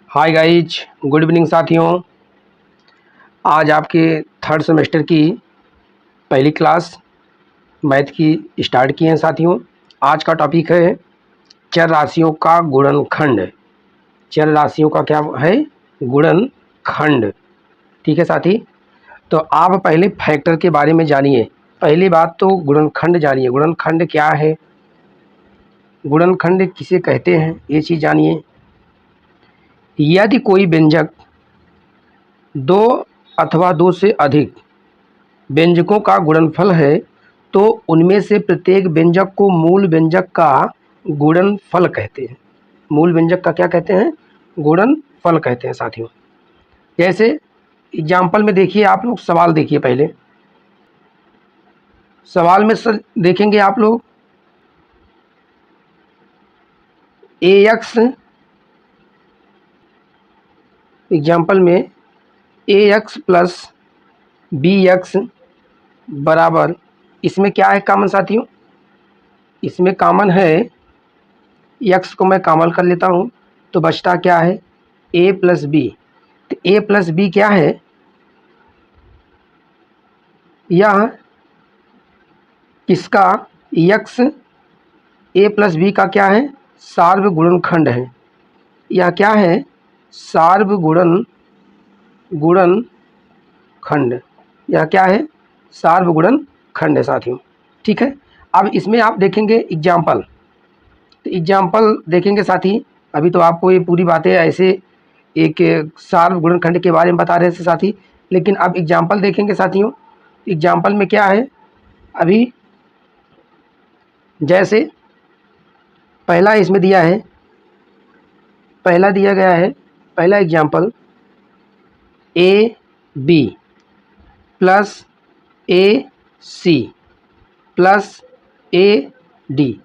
Hi guys, good evening साथियों। आज आपके थर्ड सेमेस्टर की पहली क्लास मैथ की स्टार्ट की है साथियों। आज का टॉपिक है चर राशियों का गुणनखंड। चर राशियों का क्या है? गुणनखंड। ठीक है साथी, तो आप पहले फैक्टर के बारे में जानिए। पहली बात तो गुणनखंड जानिए। गुणनखंड क्या है, गुणनखंड किसे कहते हैं, ये चीज़ जानिए। यदि कोई व्यंजक दो अथवा दो से अधिक व्यंजकों का गुणनफल है तो उनमें से प्रत्येक व्यंजक को मूल व्यंजक का गुणनफल कहते हैं। मूल व्यंजक का क्या कहते हैं? गुणनफल कहते हैं साथियों। जैसे एग्जाम्पल में देखिए, आप लोग सवाल देखिए। पहले सवाल में सर देखेंगे आप लोग ax, एग्जाम्पल में ax प्लस bx बराबर, इसमें क्या है कॉमन साथियों? इसमें कॉमन है x को मैं कॉमन कर लेता हूँ तो बचता क्या है? a plus B. तो a प्लस बी क्या है? यह किसका? x a प्लस बी का क्या है? सार्वगुणनखंड है। यह क्या है? सार्वगुणनखंड। यह क्या है? सार्वगुणनखंड है साथियों। ठीक है, अब इसमें आप देखेंगे एग्जाम्पल। तो एग्जाम्पल देखेंगे साथी। अभी तो आपको ये पूरी बातें ऐसे एक सार्वगुणनखंड के बारे में बता रहे थे साथी, लेकिन अब एग्जाम्पल देखेंगे साथियों। एग्जाम्पल में क्या है? अभी जैसे पहला इसमें दिया है, पहला दिया गया है, पहला example A B plus A C plus A D.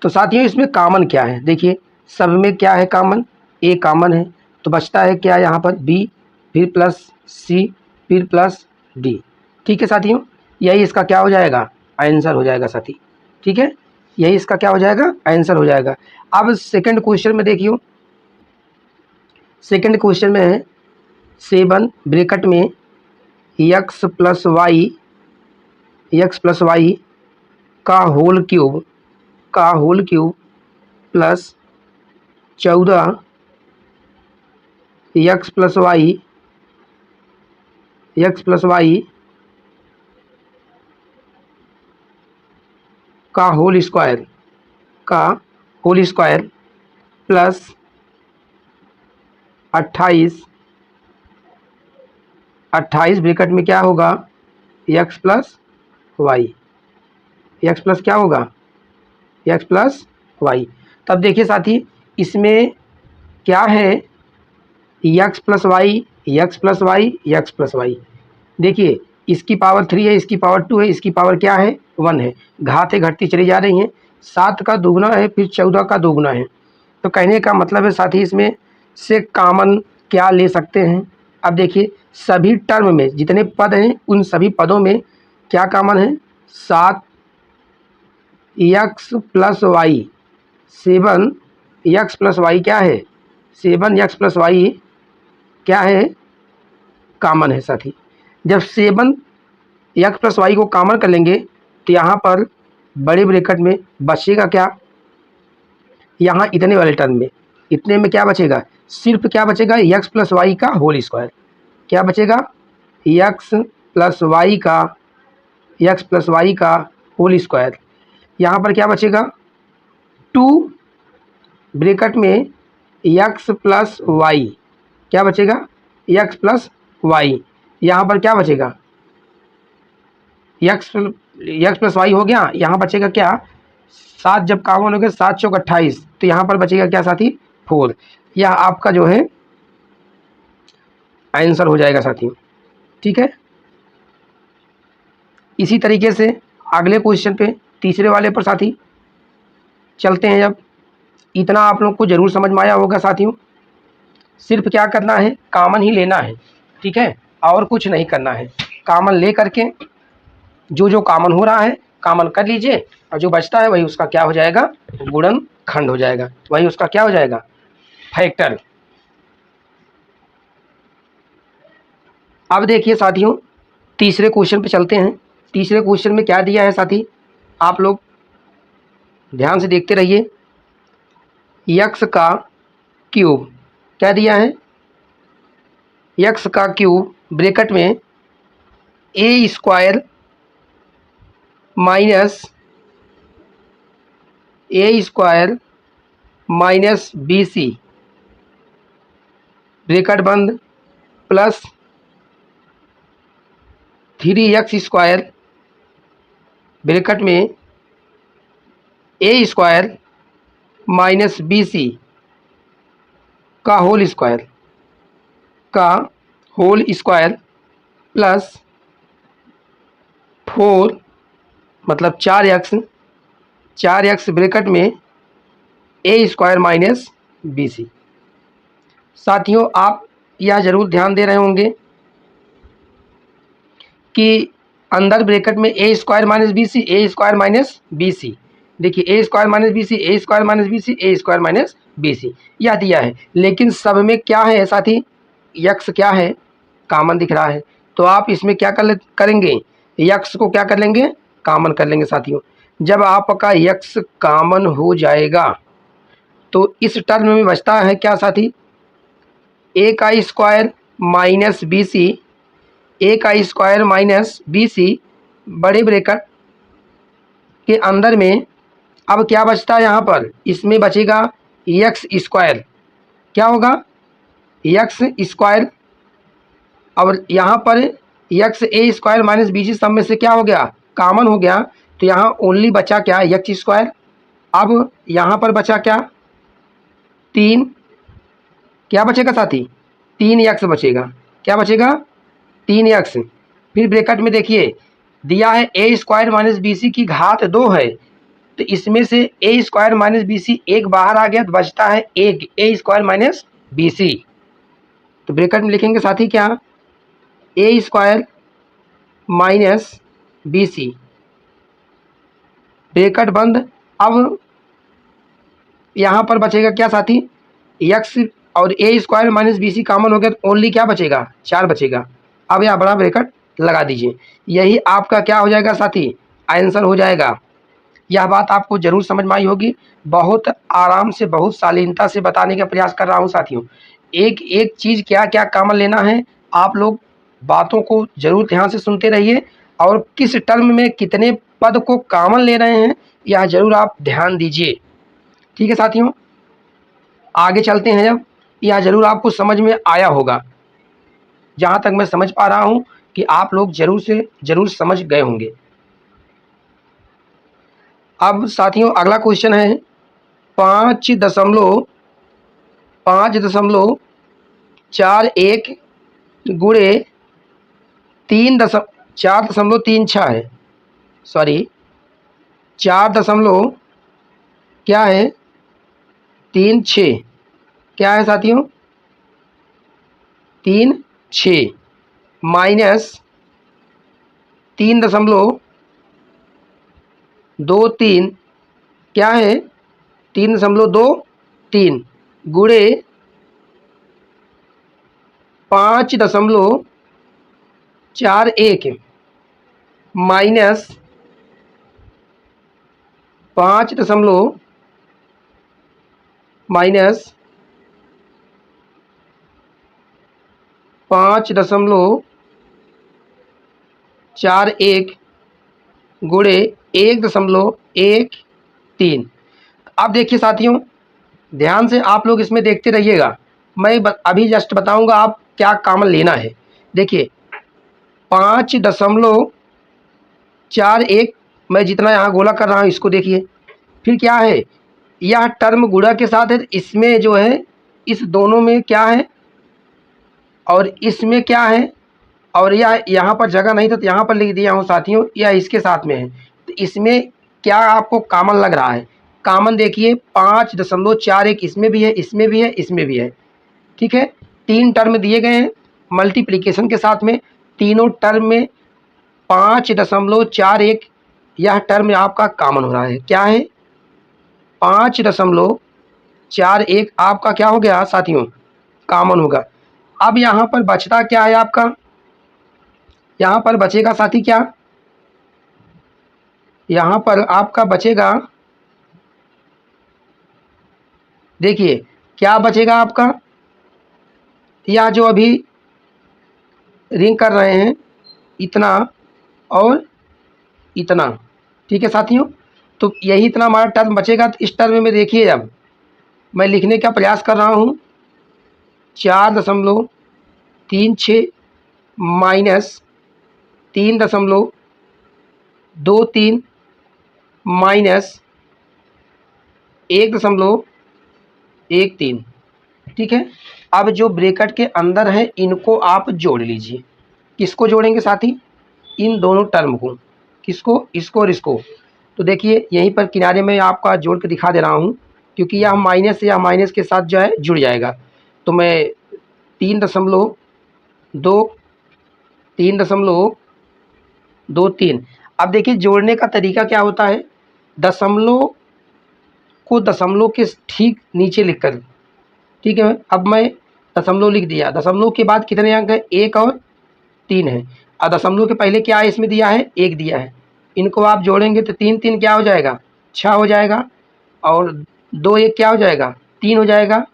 तो साथियों इसमें कॉमन क्या है? देखिए सब में क्या है कॉमन? ए कॉमन है, तो बचता है क्या यहाँ पर? बी, फिर प्लस सी, फिर प्लस डी। ठीक है साथियों, यही इसका क्या हो जाएगा? आंसर हो जाएगा साथी। ठीक है, यही इसका क्या हो जाएगा? आंसर हो जाएगा। अब सेकंड क्वेश्चन में देखियो, सेकंड क्वेश्चन में है 7 ब्रैकेट में x प्लस वाई का whole cube plus 14 x plus y का होल स्क्वायर प्लस 28 ब्रैकेट में क्या होगा? x plus y, x plus क्या होगा? x plus y. तब देखिए साथी इसमें क्या है? x plus y, x plus y, x plus y. देखिए इसकी पावर 3 है, इसकी पावर 2 है, इसकी पावर क्या है? 1 है। घातें घटती चली जा रही हैं। 7 का दोगुना है, फिर 14 का दोगुना है। तो कहने का मतलब है साथी इसमें से कॉमन क्या ले सकते हैं? अब देखिए सभी टर्म में जितने पद हैं उन सभी पदों में क्या कॉमन है? 7 x plus y, 7 x plus y क्या है? 7 एक्स प्लस वाई क्या है? कॉमन है साथी। जब 7 एक्स प्लस वाई को कॉमन कर लेंगे तो यहाँ पर बड़े ब्रैकेट में बचेगा क्या? यहाँ इतने वाले टर्म में, इतने में क्या बचेगा? सिर्फ क्या बचेगा? एक्स प्लस वाई का होल स्क्वायर। क्या बचेगा? एक्स प्लस वाई का होल स्क्वायर। यहाँ पर क्या बचेगा? 2 ब्रैकेट में एक्स प्लस वाई, क्या बचेगा? X plus y. यहाँ पर क्या बचेगा? एक्स प्लस वाई हो गया। यहाँ बचेगा क्या? 7 जब कॉमन हो गया, 7 चौक 28, तो यहाँ पर बचेगा क्या साथी? 4। यह आपका जो है आंसर हो जाएगा साथी। ठीक है, इसी तरीके से अगले क्वेश्चन पे, तीसरे वाले पर साथी चलते हैं। अब इतना आप लोग को जरूर समझ में आया होगा साथियों। सिर्फ क्या करना है? कॉमन ही लेना है। ठीक है, और कुछ नहीं करना है। कॉमन ले करके जो कॉमन हो रहा है कॉमन कर लीजिए, और जो बचता है वही उसका क्या हो जाएगा? गुणनखंड हो जाएगा। वही उसका क्या हो जाएगा? फैक्टर। अब देखिए साथियों, तीसरे क्वेश्चन पे चलते हैं। तीसरे क्वेश्चन में क्या दिया है साथी, आप लोग ध्यान से देखते रहिए। यक्स का क्यूब क्या दिया है, यक्स का क्यूब ब्रैकेट में a square minus b c bracket बंद प्लस 3x स्क्वायर ब्रैकेट में a square minus b c का होल स्क्वायर प्लस 4 मतलब 4x ब्रैकेट में a square minus b c. साथियों, आप यह जरूर ध्यान दे रहे होंगे कि अंदर ब्रैकेट में ए स्क्वायर माइनस बी सी, देखिए ए स्क्वायर माइनस बी सी, ए स्क्वायर माइनस बी सी, ए स्क्वायर माइनस बी सी यह दिया है। लेकिन सब में क्या है साथी, यक्स क्या है, कॉमन दिख रहा है। तो आप इसमें क्या करेंगे, यक्स को क्या कर लेंगे, कॉमन कर लेंगे साथियों। जब आपका यक्स कॉमन हो जाएगा तो इस टर्म में बचता है क्या साथी, ए का स्क्वायर माइनस बी सी, ए का स्क्वायर माइनस बी सी बड़े ब्रैकेट के अंदर में। अब क्या बचता है यहाँ पर, इसमें बचेगा एक्स स्क्वायर, क्या होगा एक्स स्क्वायर, और यहाँ पर एक्स ए स्क्वायर माइनस बी सी सब में से क्या हो गया, कॉमन हो गया। तो यहाँ ओनली बचा क्या, एक्स स्क्वायर। अब यहाँ पर बचा क्या, 3, क्या बचेगा साथी, 3x बचेगा, क्या बचेगा 3x। फिर ब्रैकेट में देखिए दिया है a square minus b c की घात 2 है, तो इसमें से a square minus b c एक बाहर आ गया तो बचता है एक a square minus b c. तो ब्रैकेट में लिखेंगे साथी क्या, a square minus b c bracket बंद। अब यहाँ पर बचेगा क्या साथी, एक्स और a square minus b c common हो गया तो ओनली क्या बचेगा, 4 बचेगा। अब यहाँ बड़ा ब्रैकेट लगा दीजिए, यही आपका क्या हो जाएगा साथी, आंसर हो जाएगा। यह बात आपको जरूर समझ में आई होगी। बहुत आराम से, बहुत शालीनता से बताने का प्रयास कर रहा हूँ साथियों। एक एक चीज़ क्या क्या कॉमन लेना है, आप लोग बातों को जरूर ध्यान से सुनते रहिए, और किस टर्म में कितने पद को कॉमन ले रहे हैं यह जरूर आप ध्यान दीजिए। ठीक है साथियों, आगे चलते हैं। जब यह जरूर आपको समझ में आया होगा, जहाँ तक मैं समझ पा रहा हूँ कि आप लोग जरूर से जरूर समझ गए होंगे। अब साथियों अगला क्वेश्चन है 5.41 गुणे 4.36 है, सॉरी 4 दशमलव क्या है 36, क्या है साथियों 36 माइनस 3.23 क्या है 3.23 गुणे 5.41 माइनस 5.41 गुणे 1.13। अब देखिए साथियों, ध्यान से आप लोग इसमें देखते रहिएगा, मैं अभी जस्ट बताऊंगा आप क्या कॉमन लेना है। देखिए 5.41 मैं जितना यहाँ गोला कर रहा हूँ इसको देखिए, फिर क्या है यह टर्म गुणा के साथ है, इसमें जो है इस दोनों में क्या है और इसमें क्या है, और यह यहाँ पर जगह नहीं था तो यहाँ पर लिख दिया हूँ साथियों, यह इसके साथ में है। तो इसमें क्या आपको कॉमन लग रहा है, कॉमन देखिए 5.41 इसमें भी है, इसमें भी है, इसमें भी है। ठीक है, 3 टर्म दिए गए हैं मल्टीप्लिकेशन के साथ में, तीनों टर्म में 5.41 यह टर्म आपका कॉमन हो रहा है। क्या है 5.41 आपका क्या हो गया साथियों, कॉमन होगा। अब यहाँ पर बचता क्या है आपका, यहाँ पर बचेगा साथी क्या, यहाँ पर आपका बचेगा, देखिए क्या बचेगा आपका, यह जो अभी रिंग कर रहे हैं इतना और इतना, ठीक है साथियों। तो यही इतना हमारा टर्म बचेगा। तो इस टर्म में देखिए अब मैं लिखने का प्रयास कर रहा हूँ 4.36 माइनस 3.23 माइनस 1.13, ठीक है। अब जो ब्रैकेट के अंदर है इनको आप जोड़ लीजिए। किसको जोड़ेंगे साथी, इन दोनों टर्म को, किसको, इसको और इसको। तो देखिए यहीं पर किनारे में आपका जोड़ के दिखा दे रहा हूँ, क्योंकि यह माइनस या माइनस के साथ जो है जुड़ जाएगा। तो मैं 3.23। अब देखिए जोड़ने का तरीका क्या होता है, दशमलव को दशमलव के ठीक नीचे लिखकर, ठीक है। अब मैं दशमलव लिख दिया, दशमलव के बाद कितने अंक है, 1 और 3 है, और दशमलव के पहले क्या है इसमें दिया है, 1 दिया है। इनको आप जोड़ेंगे तो 3 3 क्या हो जाएगा, 6 हो जाएगा, और 2 1 क्या हो जाएगा, 3 हो जाएगा,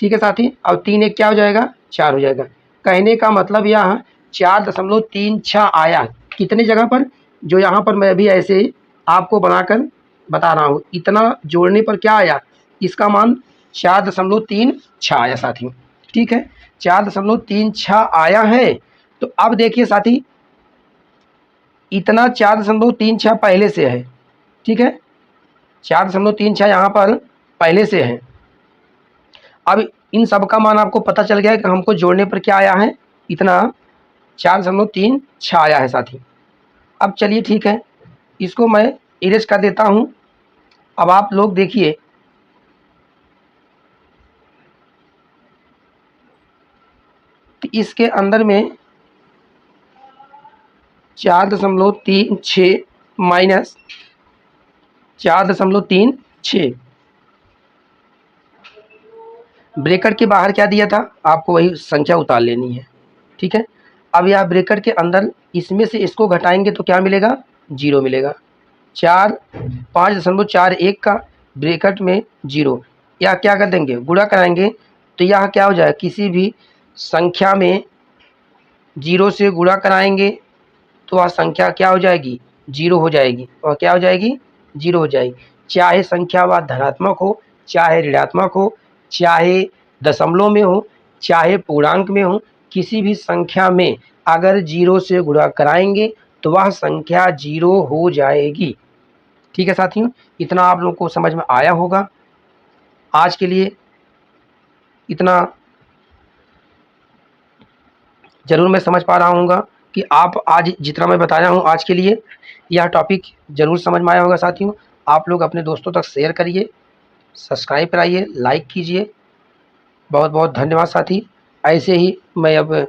ठीक है साथी। और 3 1 क्या हो जाएगा, 4 हो जाएगा। कहने का मतलब यहाँ 4.36 आया कितने जगह पर, जो यहाँ पर मैं अभी ऐसे आपको बनाकर बता रहा हूँ, इतना जोड़ने पर क्या आया, इसका मान 4.36 आया साथी, ठीक है। 4.36 आया है। तो अब देखिए साथी इतना 4.36 पहले से है, ठीक है, 4.36 यहाँ पर पहले से है। अब इन सब का मान आपको पता चल गया है कि हमको जोड़ने पर क्या आया है, इतना 4.36 आया है साथी। अब चलिए ठीक है, इसको मैं इरेज कर देता हूँ। अब आप लोग देखिए कि इसके अंदर में 4.36 माइनस 4.36, ब्रैकेट के बाहर क्या दिया था, आपको वही संख्या उतार लेनी है, ठीक है। अब यह ब्रैकेट के अंदर इसमें से इसको घटाएंगे तो क्या मिलेगा, 0 मिलेगा। 5.41 का ब्रैकेट में 0, या क्या कर देंगे, गुणा कराएंगे तो यह क्या हो जाएगा, किसी भी संख्या में 0 से गुणा कराएंगे तो वह संख्या क्या हो जाएगी, 0 हो जाएगी, और क्या हो जाएगी, 0 हो जाएगी। चाहे संख्या वह धनात्मक हो, चाहे ऋणात्मक हो, चाहे दशमलव में हो, चाहे पूर्णांक में हो, किसी भी संख्या में अगर 0 से गुणा कराएंगे तो वह संख्या 0 हो जाएगी, ठीक है साथियों। इतना आप लोगों को समझ में आया होगा। आज के लिए इतना ज़रूर मैं समझ पा रहा हूँगा कि आप आज जितना मैं बताया हूँ आज के लिए यह टॉपिक ज़रूर समझ में आया होगा साथियों। आप लोग अपने दोस्तों तक शेयर करिए, सब्सक्राइब कराइए, लाइक कीजिए। बहुत बहुत धन्यवाद साथी। ऐसे ही मैं अब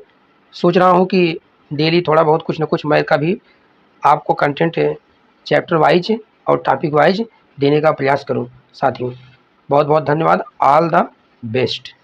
सोच रहा हूँ कि डेली थोड़ा बहुत कुछ ना कुछ मैं का भी आपको कंटेंट चैप्टर वाइज और टॉपिक वाइज देने का प्रयास करूँ साथियों। बहुत बहुत धन्यवाद। All the best.